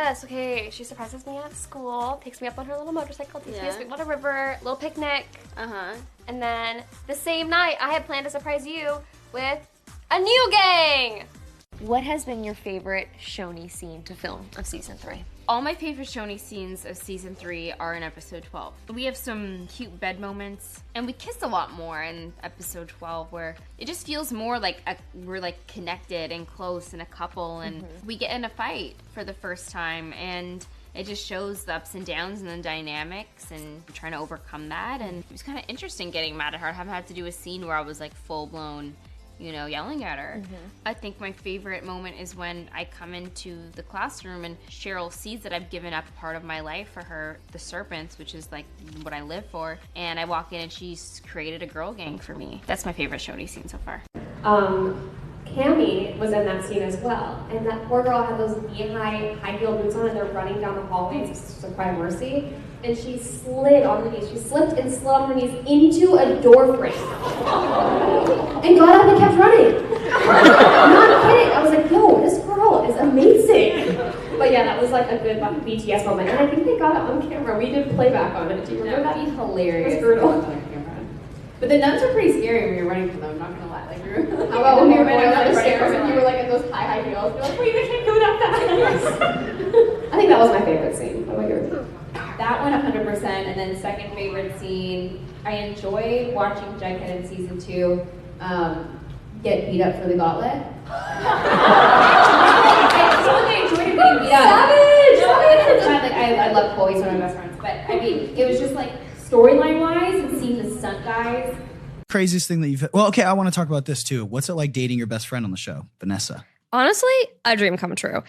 this. Okay, she surprises me at school, takes me up on her little motorcycle, takes me to Sweetwater River, little picnic. And then the same night, I had planned to surprise you with a new gang. What has been your favorite Choni scene to film of season 3? All my favorite Choni scenes of season 3 are in episode 12. We have some cute bed moments, and we kiss a lot more in episode 12, where it just feels more like we're like connected and close and a couple, and we get in a fight for the first time, and it just shows the ups and downs and the dynamics and trying to overcome that. And it was kind of interesting getting mad at her. I haven't had to do a scene where I was like full blown, you know, yelling at her. I think my favorite moment is when I come into the classroom and Cheryl sees that I've given up part of my life for her, the serpents, which is like what I live for. And I walk in and she's created a girl gang for me. That's my favorite Choni scene so far. Cammy was in that scene as well, and that poor girl had those knee-high, high-heel boots on, and they're running down the hallways. It's just a cry of mercy, and she slid on her knees. She slipped and slid on her knees into a door frame, and got up and kept running. I'm not kidding. I was like, yo, this girl is amazing. But yeah, that was like a good BTS moment, and I think they got it on camera. We did playback on it. Do you remember that? That'd be hilarious. It was brutal. But the nuns are pretty scary when you're running from them, I'm not gonna lie. Like, how about when we were going down the stairs and you were like in those high heels? You're like, wait, I can't go that fast. I think that was my favorite scene. What about yours? That one 100%, and then second favorite scene, I enjoy watching Jughead in season 2 get beat up for the gauntlet. I enjoyed it being beat up. Savage! Like, I love Chloe, he's one of my best friends, but I mean, it was just like, storyline wise and seeing the stunt guys. Craziest thing that you've, well, okay, I want to talk about this too. What's it like dating your best friend on the show, Vanessa? Honestly, a dream come true.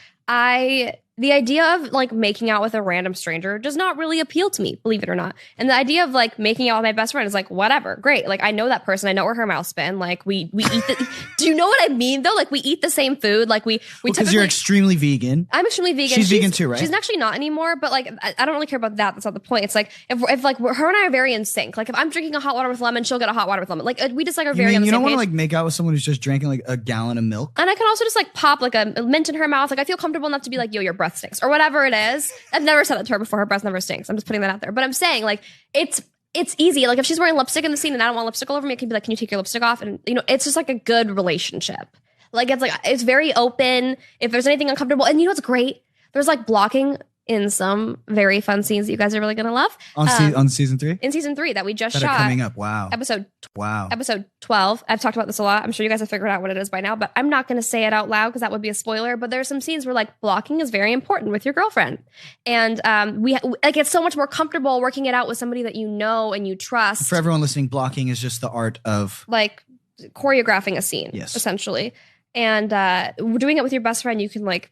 The idea of like making out with a random stranger does not really appeal to me, believe it or not. And the idea of like making out with my best friend is like, whatever, great. Like I know that person, I know where her mouth's been. Like we eat the, do you know what I mean though? Like we eat the same food. Like we because you're extremely vegan. I'm extremely vegan. She's vegan too, right? She's actually not anymore, but like I don't really care about that. That's not the point. It's like if like her and I are very in sync. Like if I'm drinking a hot water with lemon, she'll get a hot water with lemon. Like we just like are very on the you same don't want to page. like make out with someone who's just drinking like a gallon of milk. And I can also just like pop like a mint in her mouth. Like I feel comfortable enough to be like, yo, your breath stinks or whatever it is. I've never said that to her before. Her breath never stinks. I'm just putting that out there. But I'm saying like it's easy. Like if she's wearing lipstick in the scene and I don't want lipstick all over me, it can be like, can you take your lipstick off? And you know, it's just like a good relationship. Like it's very open. If there's anything uncomfortable, and you know what's great? There's like blocking in some very fun scenes that you guys are really gonna love. On season 3? In season 3 that we just that shot. Are coming up. Wow. Episode 12. I've talked about this a lot. I'm sure you guys have figured out what it is by now, but I'm not gonna say it out loud because that would be a spoiler. But there's some scenes where like blocking is very important with your girlfriend. And we like it's so much more comfortable working it out with somebody that you know and you trust. For everyone listening, blocking is just the art of like choreographing a scene, essentially. And doing it with your best friend, you can like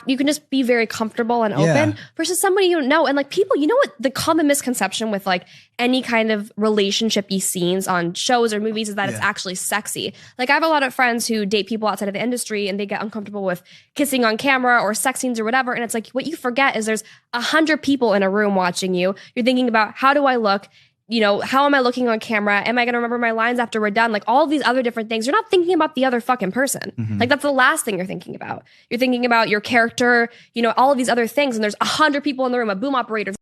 you can just be very comfortable and open versus somebody you don't know. And like people, you know what the common misconception with like any kind of relationship-y scenes on shows or movies is that it's actually sexy. Like I have a lot of friends who date people outside of the industry and they get uncomfortable with kissing on camera or sex scenes or whatever. And it's like what you forget is there's 100 people in a room watching you. You're thinking about how do I look? You know, how am I looking on camera? Am I going to remember my lines after we're done? Like all these other different things. You're not thinking about the other fucking person. Like that's the last thing you're thinking about. You're thinking about your character, you know, all of these other things. And there's 100 people in the room, a boom operator.